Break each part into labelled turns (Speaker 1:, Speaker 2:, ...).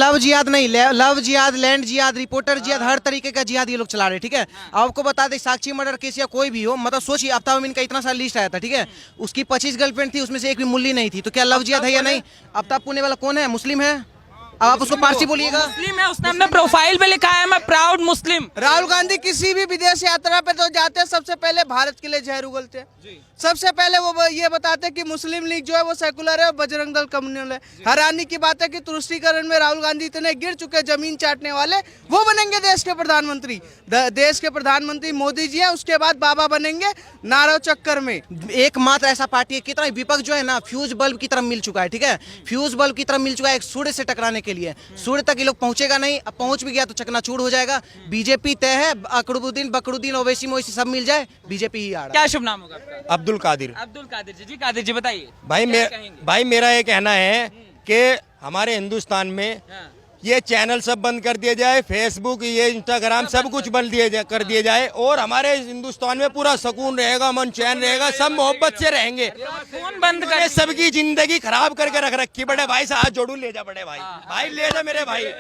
Speaker 1: Love जिहाद नहीं, love जिहाद, लैंड जिहाद, रिपोर्टर जिहाद, हर तरीके का जिहाद ये लोग चला रहे, ठीक है। आपको बता दें, साक्षी मर्डर केस या कोई भी हो, मतलब सोचिए, आफ्ताब अमीन का इतना सारा लिस्ट आया था, ठीक है। उसकी 25 गर्लफ्रेंड थी, उसमें से एक भी मुल्ली नहीं थी, तो क्या लव जिहाद है या नहीं? आफ्ताब पुणे वाला कौन है? मुस्लिम है। अब आप उसको पारसी बोलिएगा।
Speaker 2: मुस्लिम है, उसने अपने प्रोफाइल पे लिखा है मैं प्राउड मुस्लिम।
Speaker 3: राहुल गांधी किसी भी विदेश यात्रा पे तो जाते हैं, सबसे पहले भारत के लिए जहर उगलते हैं। सबसे पहले वो ये बताते हैं कि मुस्लिम लीग जो है वो सेकुलर है और बजरंग दल कम्युनल है। हैरानी की बात है कि तुष्टीकरण में राहुल गांधी इतने गिर चुके, जमीन चाटने वाले, वो बनेंगे देश के प्रधानमंत्री। देश के प्रधानमंत्री मोदी जी है, उसके बाद बाबा बनेंगे नारो चक्कर में।
Speaker 1: एकमात्र ऐसा पार्टी है, कितना विपक्ष जो है ना फ्यूज बल्ब की तरफ मिल चुका है, ठीक है। फ्यूज बल्ब की तरफ मिल चुका है एक सूर्य से टकराने के लिए। सूर्य तक ये लोग पहुंचेगा नहीं, अब पहुंच भी गया तो चकनाचूर हो जाएगा। बीजेपी तय है, अकड़ुद्दीन बकरुद्दीन ओवैसी मोवैसी सब मिल जाए, बीजेपी ही आ रहा है।
Speaker 2: क्या शुभ नाम होगा आपका?
Speaker 4: अब्दुल कादिर।
Speaker 2: अब्दुल कादिर जी। जी कादिर जी बताइए।
Speaker 4: भाई मेरा ये कहना है कि हमारे हिंदुस्तान में ये चैनल सब बंद कर दिए जाए, फेसबुक, ये इंस्टाग्राम सब कुछ बंद कर दिए जाए और हमारे हिंदुस्तान में पूरा सुकून रहेगा, मन चैन रहेगा, सब मोहब्बत से रहेंगे।
Speaker 2: फोन बंद कर,
Speaker 4: सबकी जिंदगी खराब करके रख रखी। बड़े भाई से हाथ जोड़ू, ले जा बड़े भाई, भाई ले जा मेरे भाई।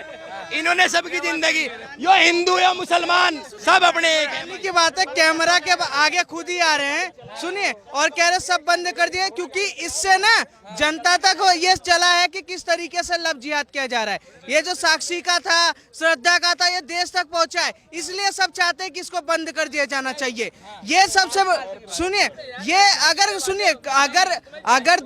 Speaker 4: इन्होंने सबकी जिंदगी, यो हिंदू या मुसलमान, सब अपने एक
Speaker 3: की बात है, कैमरा के आगे खुद ही आ रहे हैं, सुनिए, और कह रहे सब बंद कर दिए, क्योंकि इससे ना जनता तक ये चला है कि किस तरीके से लव जिहाद किया जा रहा है। ये जो साक्षी का था, श्रद्धा का था, ये देश तक पहुंचा है, इसलिए सब चाहते हैं कि इसको बंद कर दिया जाना चाहिए। ये सबसे सुनिए, ये अगर सुनिए, अगर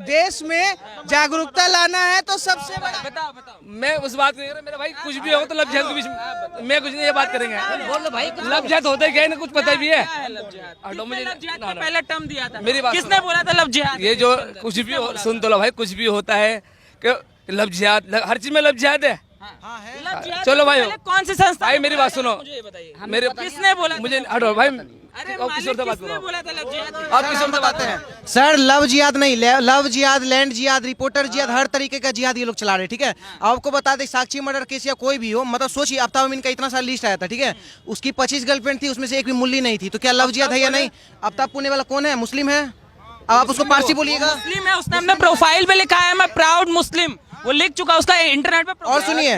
Speaker 3: देश में जागरूकता लाना है तो सबसे बड़ा,
Speaker 2: बताओ बताओ।
Speaker 5: मैं उस बात नहीं कर रहा, मेरा भाई कुछ भी हो तो लव जिहाद के बीच में मैं कुछ नहीं, ये बात करेंगे।
Speaker 2: बोलो भाई,
Speaker 5: लव जिहाद होता है क्या, इन्हें कुछ पता भी है?
Speaker 2: किसने लव जिहाद का पहला टर्म दिया था?
Speaker 5: मेरी बात
Speaker 2: किसने बोला था लव जिहाद?
Speaker 5: ये जो कुछ भी सुन तो लो भाई, कुछ भी होता है कि लव जिहाद, हर चीज में लव जिहाद है।
Speaker 2: लव जिहाद
Speaker 5: चलो भाई,
Speaker 2: पहले कौन सी संस्था?
Speaker 5: भाई मेरी बात सुनो,
Speaker 2: मुझे ये बताइए,
Speaker 5: मेरे
Speaker 2: किसने बोला?
Speaker 5: मुझे हटो भाई,
Speaker 2: अरे
Speaker 5: आप किसी और से बात
Speaker 2: किसने
Speaker 5: करो,
Speaker 2: बोला था लव जिहाद?
Speaker 5: आप किसी और से बात करें।
Speaker 1: सर लव जिहाद नहीं, लव जिहाद, लैंड जिहाद, रिपोर्टर जिहाद, हर तरीके का जिहाद ये लोग चला रहे, ठीक है। आपको बता दें, साक्षी मर्डर केस या कोई भी हो, मतलब सोचिए, आफ्ताब अमीन का इतना सारा लिस्ट आया था, ठीक है। उसकी 25 गर्लफ्रेंड थी, उसमें से एक भी मुल्ली नहीं थी, तो क्या लव जिहाद है या नहीं? आफ्ताब पुणे वाला कौन है? मुस्लिम है। अब आप उसको पारसी बोलिएगा।
Speaker 2: मुस्लिम है, उसने अपने प्रोफाइल पे लिखा है मैं प्राउड मुस्लिम। वो लिख चुका, उसका इंटरनेट पे।
Speaker 1: और सुनिए,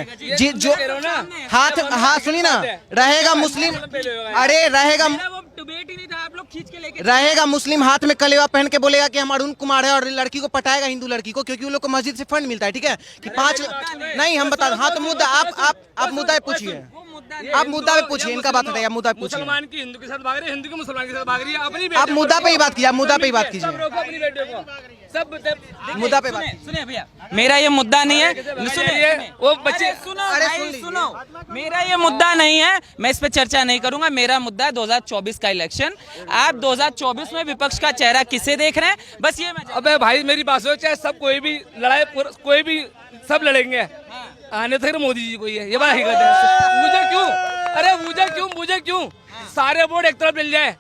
Speaker 1: जो हाथ सुनिए ना, रहेगा मुस्लिम, अरे रहेगा,
Speaker 2: वो डिबेट ही नहीं था, आप लोग खींच के लेके
Speaker 1: रहेगा मुस्लिम, हाथ में कलेवा पहन के बोलेगा कि हम अरुण कुमार है, और लड़की को पटाएगा, हिंदू लड़की को, क्योंकि उन लोग को मस्जिद से फंड मिलता है, ठीक है। कि 5 नहीं, हम बता, हाँ तो मुद्दा आप मुद्दा पे पूछिए, आप मुद्दा पे पूछिए, इनका बात हटाइए, आप मुद्दा पे पूछिए।
Speaker 5: मुसलमान की हिंदू के साथ भाग रही है, हिंदू की मुसलमान के साथ भाग रही है, अपनी
Speaker 1: आप मुद्दा पे ही बात कीजिए, आप मुद्दा पे ही बात कीजिए,
Speaker 5: अपनी बेटियों को सब
Speaker 1: मुद्दा पे बात।
Speaker 2: सुनिए भैया, मेरा ये मुद्दा नहीं है, सुनिए
Speaker 5: वो बच्चे,
Speaker 2: सुनो,
Speaker 1: अरे
Speaker 2: भाई,
Speaker 1: सुन लीजिए।
Speaker 2: सुनो, मेरा ये मुद्दा नहीं है, मैं इस पे चर्चा नहीं करूंगा। मेरा मुद्दा है 2024 का इलेक्शन। आप 2024 में विपक्ष का चेहरा किसे देख रहे हैं, बस ये मैं।
Speaker 5: अबे भाई मेरी बात सुनो, चाहे सब कोई भी लड़ाई, कोई भी सब लड़ेंगे, आने तक मोदी जी को ही है, ये बात हकीकत है। मुझे क्यों, अरे मुझे क्यों सारे वोट एक तरफ मिल जाए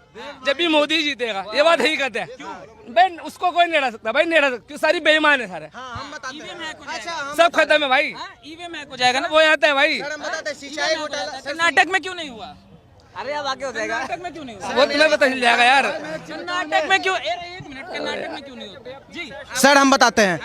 Speaker 5: जब भी मोदी जीतेगा, ये बात हकीकत है। भाई उसको कोई नहीं हटा सकता, भाई नहीं हटा सकता, सारी बेईमान है सारे, सब खत्म है भाई।
Speaker 2: ईवीएम हैक हो जाएगा ना,
Speaker 5: वो आता है भाई,
Speaker 2: कर्नाटक में क्यों नहीं हुआ? अरे अब आगे हो जाएगा। कर्नाटक में क्यों नहीं हुआ?
Speaker 5: वो तुम्हें पता चल जाएगा यार।
Speaker 2: कर्नाटक में क्यों, एक मिनट, कर्नाटक में क्यों नहीं होता जी?
Speaker 1: सर हम बताते हैं,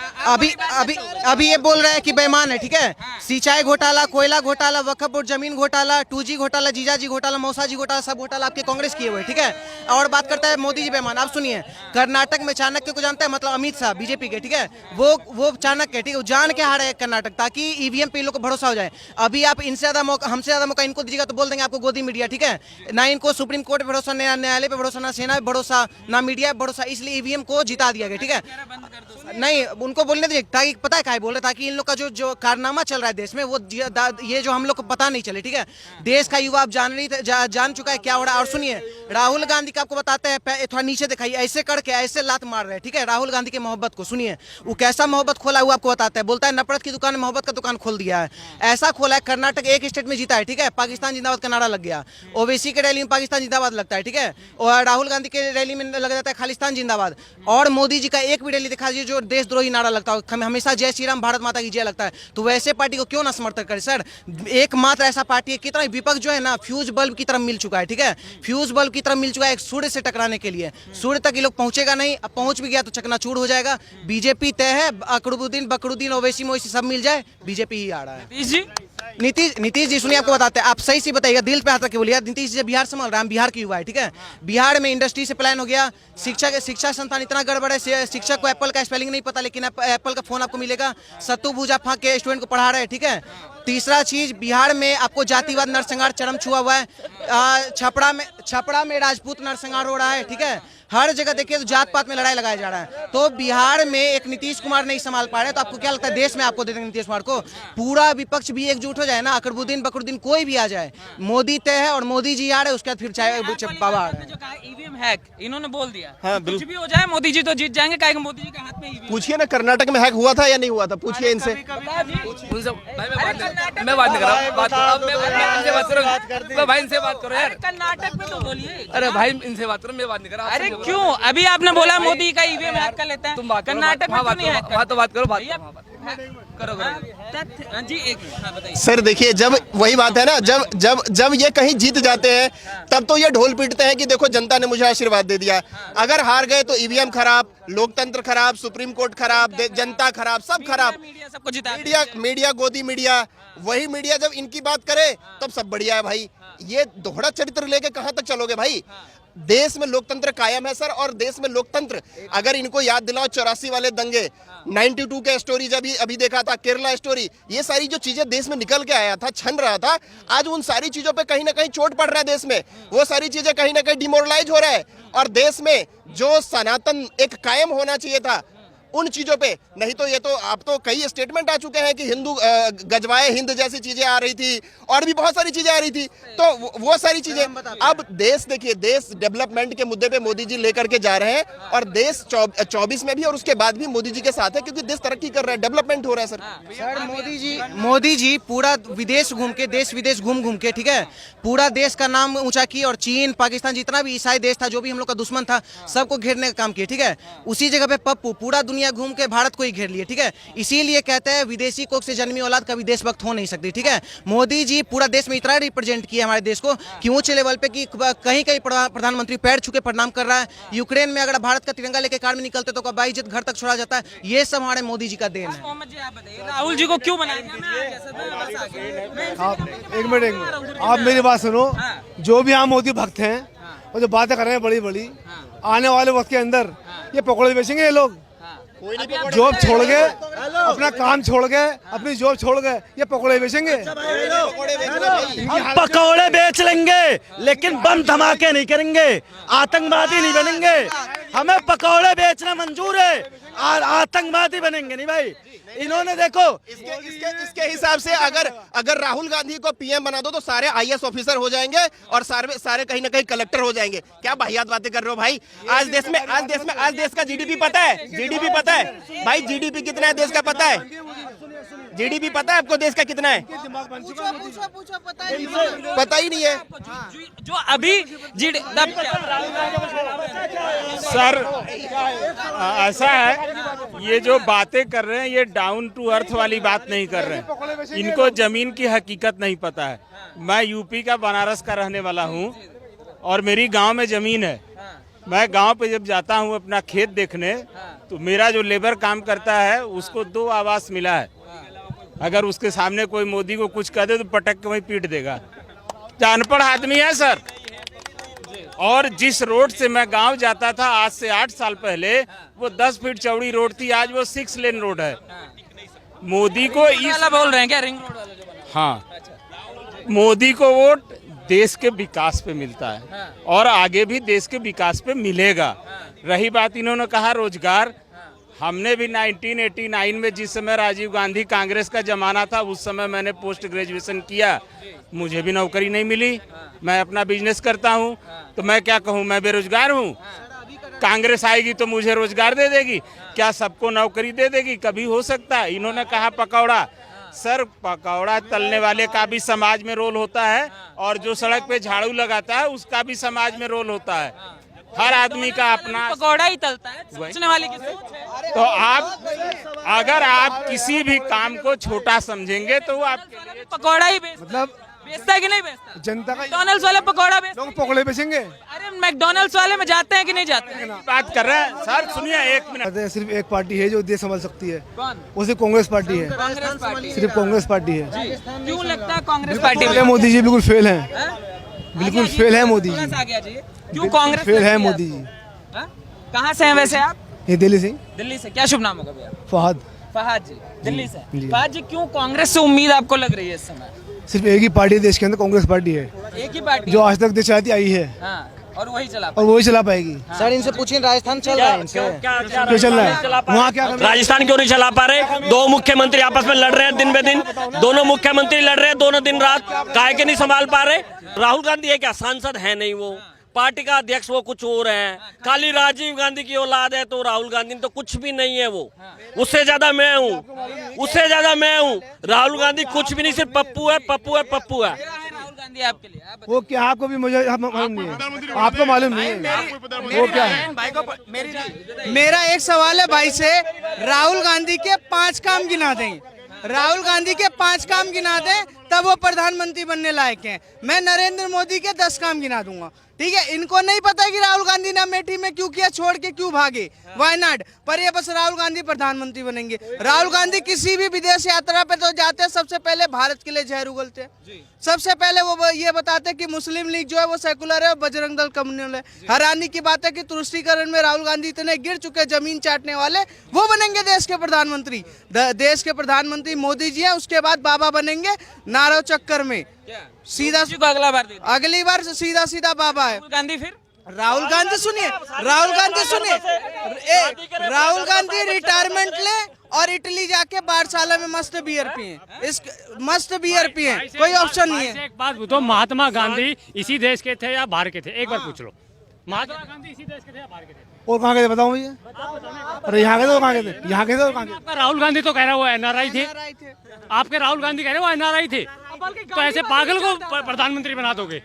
Speaker 1: अभी ये बोल रहे हैं कि बेईमान है, ठीक है। सिंचाई घोटाला, कोयला घोटाला, वक्फ बोर्ड जमीन घोटाला, 2G घोटाला, जीजाजी घोटाला, मौसाजी घोटाला, सब घोटाला आपके कांग्रेस किए हुए, ठीक है। और बात करता है मोदी जी बेईमान। आप सुनिए, कर्नाटक में चाणक्य को जानते हैं, मतलब अमित शाह बीजेपी के, ठीक है। वो चाणक्य, ठीक है, जान के हारे कर्नाटक, ताकि ईवीएम पे इन लोग को भरोसा हो जाए। अभी आप इनसे ज्यादा मौका, हमसे ज्यादा मौका इनको दीजिएगा तो बोल देंगे आपको गोदी मीडिया, ठीक है। ना इनको सुप्रीम कोर्ट पे भरोसा, ना न्यायालय पे भरोसा, ना सेना पे भरोसा, ना मीडिया पे भरोसा, इसलिए ईवीएम को जिता दिया गया, ठीक है। नहीं, उनको बोलने दीजिए, ताकि पता है क्या बोल रहे, ताकि इन लोग का जो कारनामा चल रहा है देश में, वो ये जो हम लोग को पता नहीं चले, ठीक है। देश का युवा आप जान चुका है क्या हो रहा है। और सुनिए, राहुल गांधी का आपको बताते हैं, थोड़ा नीचे दिखाइए, ऐसे करके ऐसे लात मार रहे हैं, ठीक है। राहुल गांधी की मोहब्बत को सुनिए, वो कैसा मोहब्बत खोला हुआ आपको बताता है। बोलता है नफरत की दुकान, मोहब्बत का दुकान खोल दिया है, ऐसा खोला है। कर्नाटक एक स्टेट में जीता है, ठीक है, पाकिस्तान जिंदाबाद का नारा लग गया। ओवैसी के रैली में पाकिस्तान जिंदाबाद लगता है, ठीक है। और राहुल गांधी के रैली में लग जाता है खालिस्तान जिंदाबाद। और मोदी जी का एक भी रैली दिखा दीजिए जो देशद्रोही नारा लगता है, हमेशा जय श्री राम भारत माता की जय लगता है, तो वैसे पार्टी को क्यों ना समर्थन करे सर। एकमात्र ऐसा पार्टी है, कितना विपक्ष जो है ना फ्यूज बल्ब की तरफ मिल चुका है, ठीक है, फ्यूज बल्ब की तरफ मिल चुका है एक सूर्य से टकराने के लिए। सूर्य तक ये लोग पहुंचेगा नहीं, अब पहुंच भी गया तो चकनाचूर हो जाएगा। बीजेपी तय है, अकरुद्दीन बकरुद्दीन ओवैसी मोवैसी सब मिल जाए, बीजेपी ही आ रहा है। नीतीश जी सुनिए, आपको बताते हैं, आप सही से बताइएगा, दिल पे हाथ रख के बोलिए। नीतीश जी बिहार संभाल रहा है, बिहार की युवा है, ठीक है, बिहार में इंडस्ट्री से प्लान हो गया, शिक्षा संस्थान इतना गड़बड़ है, शिक्षक को एप्पल का स्पेलिंग नहीं पता, लेकिन एप्पल का फोन आपको मिलेगा, सत्तू भूजा फाँक के स्टूडेंट को पढ़ा रहे हैं, ठीक है। तीसरा चीज, बिहार में आपको जातिवाद नरसंहार चरम छुआ हुआ है। छपरा में राजपूत नरसंहार हो रहा है, ठीक है, हर जगह देखिए तो जात पात में लड़ाई लगाया जा रहा है। तो बिहार में एक नीतीश कुमार नहीं संभाल पा रहे, तो आपको क्या लगता है देश में आपको दे देंगे नीतीश कुमार को? पूरा विपक्ष भी एकजुट हो जाए ना, अकरुद्दीन बकरुद्दीन कोई भी आ जाए, मोदी तय है और मोदी जी आ रहे, उसके बाद फिर चाहे बाबा आ रहे हैं।
Speaker 2: जो कहा ईवीएम हैक, इन्होंने बोल दिया, हाँ, कुछ भी हो जाए मोदी जी तो जीत जाएंगे, काहे कि मोदी जी के हाथ में ईवीएम।
Speaker 6: पूछिए ना, कर्नाटक में हैक हुआ था या नहीं हुआ था, पूछिए इनसे।
Speaker 5: मैं बात नहीं कर रहा, भाई इनसे बात करो यार,
Speaker 2: कर्नाटक में तो बोलिए।
Speaker 5: अरे भाई इनसे बात करो, मैं बात नहीं कर रहा।
Speaker 2: अरे क्यों, अभी आपने बोला मोदी का ईवीएम हैक कर लेते हैं,
Speaker 5: तुम बात
Speaker 2: कर्नाटक में तो नहीं हैक
Speaker 5: बात तो बात करो, बात
Speaker 2: करो जी। एक बताइए
Speaker 6: सर, देखिए, जब वही बात है ना, जब ये कहीं जीत जाते हैं तब तो ये ढोल पीटते हैं कि देखो जनता ने मुझे आशीर्वाद दे दिया। अगर हार गए तो ईवीएम खराब, लोकतंत्र खराब, सुप्रीम कोर्ट खराब, जनता खराब, सब खराब,
Speaker 2: सबको जिता
Speaker 6: मीडिया गोदी मीडिया। वही मीडिया जब इनकी बात करे तब सब बढ़िया है भाई। ये दोहरा चरित्र लेके कहां तक चलोगे भाई? देश में लोकतंत्र कायम है सर, और देश में लोकतंत्र, अगर इनको याद दिलाओ 84 वाले दंगे, 92 के स्टोरी जब अभी देखा था, केरला स्टोरी, ये सारी जो चीजें देश में निकल के आया था, छन रहा था, आज उन सारी चीजों पे कहीं ना कहीं चोट पड़ रहा है देश में। वो सारी चीजें कहीं ना कहीं डिमोरलाइज हो रहा है, और देश में जो सनातन एक कायम होना चाहिए था उन चीजों पे नहीं, तो ये तो अब तो कई स्टेटमेंट आ चुके हैं कि हिंदू गजवाए हिंद जैसी चीजें आ रही थी, और भी बहुत सारी चीजें आ रही थी। तो वो सारी चीजें अब देश, देखिए, देश डेवलपमेंट के मुद्दे पे मोदी जी लेकर के जा रहे हैं, और देश 24 में भी और उसके बाद भी मोदी जी के साथ है, क्योंकि देश तरक्की कर रहा है, डेवलपमेंट हो रहा है सर।
Speaker 1: सर मोदी जी पूरा विदेश घूम के, देश विदेश घूम के, ठीक है, पूरा देश का नाम ऊंचा किया, और चीन पाकिस्तान जितना भी ईसाई देश था, जो भी हम लोग का दुश्मन था, सबको घेरने का काम किया, ठीक है। उसी जगह पे पप्पू पूरा दुनिया घूम के भारत को ही घेर लिए, ठीक है। इसीलिए कहते हैं विदेशी कोख से जन्मी औलाद कभी देशभक्त हो नहीं सकती, ठीक है। मोदी जी पूरा देश में इतना रिप्रेजेंट किया हमारे देश को कि ऊंचे लेवल पे कि कहीं कहीं प्रधानमंत्री पैर छू के प्रणाम कर रहा है। यूक्रेन में अगर भारत का तिरंगा लेके कार में निकलते तो बाइज्जत घर तक छोड़ा जाता है। ये सब हमारे मोदी जी का देन है।
Speaker 2: राहुल जी को क्यों बनाया?
Speaker 7: एक मिनट, आप मेरी बात सुनो। जो भी हम मोदी भक्त हैं और जो बातें कर रहे हैं बड़ी बड़ी, आने वाले वक्त के अंदर ये पकौड़े बेचेंगे ये लोग। जॉब छोड़ गए, अपना काम छोड़ गए, अपनी जॉब छोड़ गए, ये पकौड़े बेचेंगे।
Speaker 8: हम पकौड़े बेच लेंगे लेकिन बम धमाके नहीं करेंगे, आतंकवादी नहीं बनेंगे। हमें पकौड़े बेचना मंजूर है और आतंकवादी बनेंगे नहीं भाई। इन्होंने देखो
Speaker 6: इसके हिसाब से अगर राहुल गांधी को पीएम बना दो तो सारे आईएएस ऑफिसर हो जाएंगे और सारे कहीं ना कहीं कलेक्टर हो जाएंगे। क्या वाहियात बातें कर रहे हो भाई? आज देश का जीडीपी पता है? जीडीपी पता है भाई? जीडीपी कितना है देश का पता है? जीडीपी पता है आपको देश का कितना है? पता ही नहीं है
Speaker 2: जो अभी
Speaker 9: सर ऐसा है, ये जो बातें कर रहे हैं ये डाउन टू अर्थ वाली बात नहीं कर रहे हैं। इनको जमीन की हकीकत नहीं पता है। मैं यूपी का बनारस का रहने वाला हूँ और मेरी गांव में जमीन है। मैं गांव पे जब जाता हूँ अपना खेत देखने तो मेरा जो लेबर काम करता है उसको 2 आवास मिला है। अगर उसके सामने कोई मोदी को कुछ कह दे तो पटक के वहीं पीट देगा। अनपढ़ आदमी है सर। और जिस रोड से मैं गांव जाता था आज से 8 साल पहले, वो 10 फीट चौड़ी रोड थी, आज वो 6 लेन रोड है। मोदी को इस
Speaker 2: बोल रहे हैं क्या रिंग रोड वाला जो बना?
Speaker 9: हाँ, मोदी को वोट देश के विकास पे मिलता है और आगे भी देश के विकास पे मिलेगा। रही बात इन्होंने कहा रोजगार, हमने भी 1989 में जिस समय राजीव गांधी कांग्रेस का जमाना था उस समय मैंने पोस्ट ग्रेजुएशन किया, मुझे भी नौकरी नहीं मिली। मैं अपना बिजनेस करता हूं, तो मैं क्या कहूं, मैं बेरोजगार हूं। कांग्रेस आएगी तो मुझे रोजगार दे देगी, क्या सबको नौकरी दे देगी? कभी हो सकता है। इन्होंने कहा पकौड़ा, सर पकौड़ा तलने वाले का भी समाज में रोल होता है और जो सड़क पे झाड़ू लगाता है उसका भी समाज में रोल होता है। हर आदमी का अपना।
Speaker 2: पकौड़ा ही तलता है, सोचने वाले की सोच है।
Speaker 9: तो आप अगर आप किसी भी काम को छोटा समझेंगे तो वो आपके लिए
Speaker 2: पकौड़ा ही
Speaker 7: मतलब
Speaker 2: बेचता है कि नहीं बेचता?
Speaker 7: जनता का
Speaker 2: मैकडोनल्ड्स वाले पकौड़ा बेचते
Speaker 7: लोग पकौड़े बेचेंगे।
Speaker 2: अरे मैकडोनल्ड्स वाले में जाते हैं कि नहीं जाते हैं?
Speaker 9: बात कर रहे हैं सर, सुनिए एक मिनट।
Speaker 7: सिर्फ एक पार्टी है जो देश संभाल सकती है,
Speaker 2: कौन?
Speaker 7: वो सिर्फ कांग्रेस पार्टी है।
Speaker 2: कांग्रेस पार्टी।
Speaker 7: सिर्फ कांग्रेस पार्टी है।
Speaker 2: क्यों लगता है कांग्रेस पार्टी
Speaker 7: पहले मोदी जी बिल्कुल फेल हैं, बिल्कुल फेल है मोदी जी,
Speaker 2: आ गया जी। क्यों कांग्रेस
Speaker 7: फेल है
Speaker 2: लगती
Speaker 7: मोदी जी।
Speaker 2: हाँ? कहाँ से हैं वैसे आप?
Speaker 7: ये दिल्ली से।
Speaker 2: दिल्ली से। क्या शुभ नाम होगा भैया?
Speaker 7: फहद।
Speaker 2: फहद जी, दिल्ली से।
Speaker 7: जी।
Speaker 2: फहद जी, क्यों कांग्रेस से उम्मीद आपको लग रही है इस समय?
Speaker 7: सिर्फ एक ही पार्टी है देश के अंदर, कांग्रेस पार्टी है,
Speaker 2: एक ही पार्टी
Speaker 7: जो आज तक देश चलाती आई है
Speaker 2: हाँ, और वही चला
Speaker 7: और वही चला पाएगी।
Speaker 1: सर इनसे पूछिए राजस्थान चल रहा है इनसे
Speaker 7: क्यों चल रहा है वहाँ, क्या
Speaker 8: राजस्थान क्यों नहीं चला पा रहे? दो मुख्यमंत्री आपस में लड़ रहे हैं दिन बे दिन, दोनों मुख्यमंत्री लड़ रहे हैं दोनों दिन रात, काहे के नहीं संभाल पा रहे? राहुल गांधी है क्या? सांसद है नहीं, वो पार्टी का अध्यक्ष वो कुछ और है, खाली राजीव गांधी की औलाद है, तो राहुल गांधी तो कुछ भी नहीं है, वो उससे ज्यादा मैं हूँ, उससे ज्यादा मैं हूँ। राहुल गांधी कुछ भी नहीं, सिर्फ पप्पू है, पप्पू है, पप्पू है।
Speaker 2: राहुल गांधी आपके लिए आप
Speaker 7: वो क्या, आपको भी मुझे मालूम नहीं है, आपको मालूम नहीं है वो क्या है।
Speaker 3: मेरा एक सवाल है भाई से, राहुल गांधी के 5 काम गिना दें, राहुल गांधी के 5 काम गिना दें तब वो प्रधानमंत्री बनने लायक हैं। मैं नरेंद्र मोदी के 10 काम गिना दूंगा, ठीक है? इनको नहीं पता कि राहुल गांधी ने अमेठी में क्यों किया, छोड़ के क्यों भागे, वायनाड, पर ये बस राहुल गांधी प्रधानमंत्री बनेंगे। राहुल गांधी किसी भी विदेश यात्रा पे तो जाते हैं, सबसे पहले भारत के लिए जहर उगलते हैं, सबसे पहले वो ये बताते हैं कि मुस्लिम लीग जो है वो सेकुलर है और बजरंग दल कम्युनल है। हैरानी की बात है कि तुष्टीकरण में राहुल गांधी इतने गिर चुके, जमीन चाटने वाले, वो बनेंगे देश के प्रधानमंत्री। देश के प्रधानमंत्री मोदी जी हैं, उसके बाद बाबा बनेंगे नारो चक्कर में, सीधा
Speaker 2: को अगला बार दे दो।
Speaker 3: अगली बार सीधा सीधा बाबा है।
Speaker 2: राहुल गांधी फिर
Speaker 3: राहुल गांधी सुनिए, राहुल गांधी सुनिए, राहुल गांधी रिटायरमेंट ले और इटली जाके बारसाला में मस्त बियर पिए, इस मस्त बियर पिए, कोई ऑप्शन नहीं है।
Speaker 10: एक बात बताओ, महात्मा गांधी इसी देश के थे या बाहर के थे? एक बार पूछ लो, महात्मा गांधी इसी देश के थे या बाहर के थे?
Speaker 7: और कहाँ के थे बताओ मुझे? अरे यहाँ के थे, कहाँ के थे? यहाँ के थे और कहाँ के?
Speaker 10: आपका राहुल गांधी तो कह रहा है वो एनआरआई थे, आपके राहुल गांधी कह रहे हैं वो एनआरआई थे, तो ऐसे पागल को प्रधानमंत्री बना दोगे?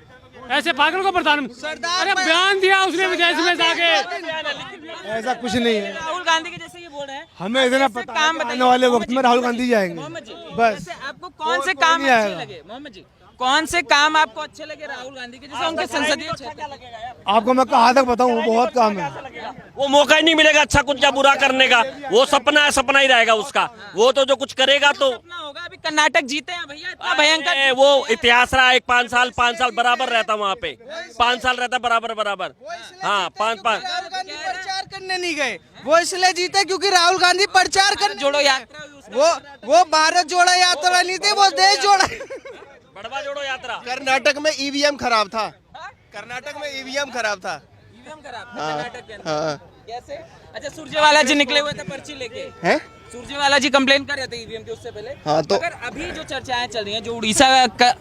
Speaker 10: ऐसे पागल को प्रधानमंत्री? अरे बयान दिया उसने विदेश में जाके,
Speaker 7: ऐसा कुछ नहीं है।
Speaker 2: राहुल गांधी के जैसे ये बोल रहे हैं।
Speaker 7: हमें इतना पता है आने वाले वक्त में राहुल गांधी जाएंगे बस।
Speaker 2: वैसे आपको कौन से काम
Speaker 7: नहीं
Speaker 2: अच्छे
Speaker 7: आएगा।
Speaker 2: लगे मोहम्मद जी? कौन से काम आपको अच्छे लगे राहुल गांधी के, जैसे उनके संसदीय क्षेत्र?
Speaker 7: आपको मैं कहाँ तक बताऊँ, बहुत काम है।
Speaker 8: वो मौका ही नहीं मिलेगा अच्छा कुछ या बुरा करने का, वो सपना है, सपना ही रहेगा उसका, वो तो जो कुछ करेगा तो
Speaker 2: सपना होगा। अभी कर्नाटक जीते हैं भैया, इतना भयंकर।
Speaker 8: वो इतिहास रहा, एक 5 साल बराबर रहता वहाँ पे, 5 साल रहता बराबर। हाँ 5
Speaker 3: राहुल गांधी प्रचार करने नहीं गए, वो इसलिए जीते क्योंकि राहुल गांधी प्रचार कर
Speaker 2: जोड़ो यात्रा,
Speaker 3: वो भारत जोड़ा यात्रा नहीं थी, वो देश जोड़ा।
Speaker 8: बड़वा जोड़ो यात्रा।
Speaker 6: कर्नाटक में ईवीएम खराब था, कर्नाटक में ईवीएम खराब था।
Speaker 2: ईवीएम खराब था कर्नाटक के अंदर।
Speaker 6: हाँ
Speaker 2: कैसे? अच्छा, सुरजेवाला जी निकले हुए थे पर्ची लेके,
Speaker 6: हैं?
Speaker 2: सुरजेवाला जी कंप्लेन कर रहे थे ईवीएम के उससे पहले।
Speaker 6: हाँ, तो
Speaker 2: अगर अभी जो चर्चाएं चल रही हैं, जो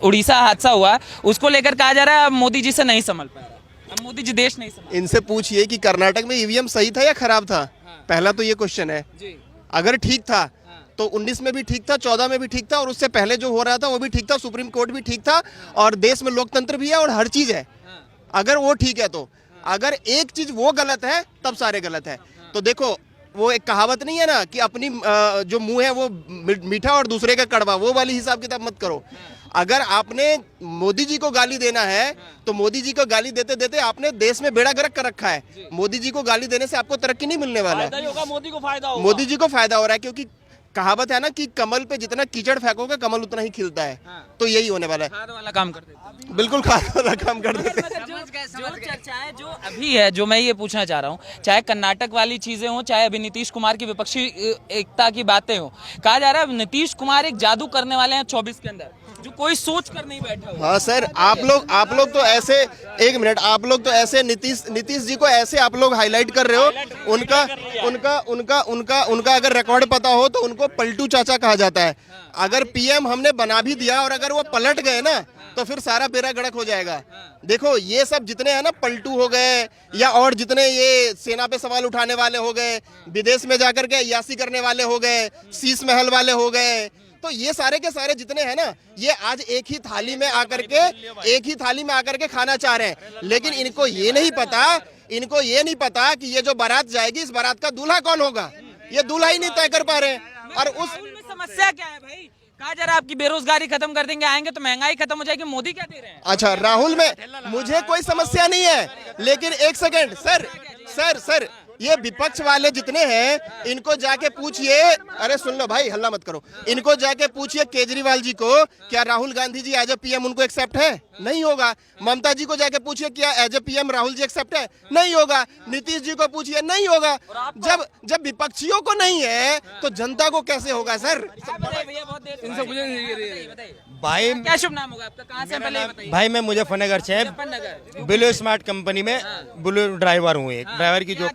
Speaker 2: उड़ीसा हादसा हुआ उसको लेकर कहा जा रहा है मोदी जी से नहीं संभल पा रहा, अब मोदी जी देश नहीं संभल।
Speaker 6: इनसे पूछिए कि कर्नाटक में ईवीएम सही था या खराब था, पहला तो ये क्वेश्चन है। अगर ठीक था तो 19 में भी ठीक था, 14 में भी ठीक था, और उससे पहले जो हो रहा था वो भी ठीक था, सुप्रीम कोर्ट भी ठीक था, और देश में लोकतंत्र भी है और हर चीज है। अगर वो ठीक है तो, अगर एक चीज वो गलत है तब सारे गलत है। तो देखो, वो एक कहावत नहीं है ना कि अपनी जो मुंह है वो मीठा और दूसरे का कड़वा, वो वाली हिसाब किताब मत करो। अगर आपने मोदी जी को गाली देना है तो मोदी जी को गाली देते देते आपने देश में बेड़ा गर्क कर रखा है। मोदी जी को गाली देने से आपको तरक्की नहीं मिलने वाला है,
Speaker 8: मोदी को फायदा होगा।
Speaker 6: मोदी जी को फायदा हो रहा है, क्योंकि कहावत है ना कि कमल पे जितना कीचड़ फेंकोगे कमल उतना ही खिलता है। तो यही होने वाला है,
Speaker 2: खाद वाला काम कर देते,
Speaker 6: बिल्कुल खाद वाला काम कर देते हैं।
Speaker 2: जो चर्चाएं जो अभी है, जो मैं ये पूछना चाह रहा हूँ, चाहे कर्नाटक वाली चीजें हो, चाहे अभी नीतीश कुमार की विपक्षी एकता की बातें हो, कहा जा रहा है नीतीश कुमार एक जादू करने वाले हैं 24 के अंदर, जो कोई सोच कर नहीं बैठा हुआ।
Speaker 6: हाँ सर, आप लोग तो ऐसे, एक मिनट, आप लोग तो ऐसे नीतीश जी को ऐसे आप लोग हाईलाइट कर रहे हो। उनका अगर रिकॉर्ड पता हो तो उनको पलटू चाचा कहा जाता है। अगर पीएम हमने बना भी दिया और अगर वो पलट गए ना तो फिर सारा बेड़ा गड़क हो जाएगा। देखो, ये सब जितने हैं ना, पलटू हो गए या और जितने ये सेना पे सवाल उठाने वाले हो गए, विदेश में जाकर के अय्यासी करने वाले हो गए, शीश महल वाले हो गए, तो ये सारे के सारे जितने हैं ना, ये आज एक ही थाली में आकर के खाना चाह रहे हैं। लेकिन इनको ये नहीं पता इनको ये नहीं पता कि ये जो बारात जाएगी इस बारात का दूल्हा कौन होगा, ये दूल्हा ही नहीं तय कर पा रहे हैं। और उस
Speaker 2: राहुल में समस्या क्या है भाई? कहा जा रहा है आपकी बेरोजगारी खत्म कर देंगे, आएंगे तो महंगाई खत्म हो जाएगी, मोदी क्या दे रहे हैं?
Speaker 6: अच्छा, राहुल में मुझे कोई समस्या नहीं है, लेकिन एक सेकंड सर ये विपक्ष वाले जितने हैं इनको जाके पूछिए, अरे सुन लो भाई, हल्ला मत करो, इनको जाके पूछिए केजरीवाल जी को, क्या Rahul Gandhi ji as a PM उनको एक्सेप्ट है? नहीं होगा। ममता जी को जाके पूछिए क्या as a PM Rahul ji accept है? नहीं होगा। नीतीश जी को पूछिए, नहीं होगा। जब विपक्षियों को नहीं है तो जनता को कैसे होगा सर?
Speaker 2: भैया बहुत देर से बताइए।
Speaker 4: भाई
Speaker 2: क्या शुभ नाम होगा आपका? कहाँ से हैं? पहले ये बताइए।
Speaker 4: भाई मैं मुजफ्फरनगर से
Speaker 2: मुजफ्फरनगर।
Speaker 4: ब्लू स्मार्ट कंपनी में ब्लू ड्राइवर हूँ, एक ड्राइवर की जॉब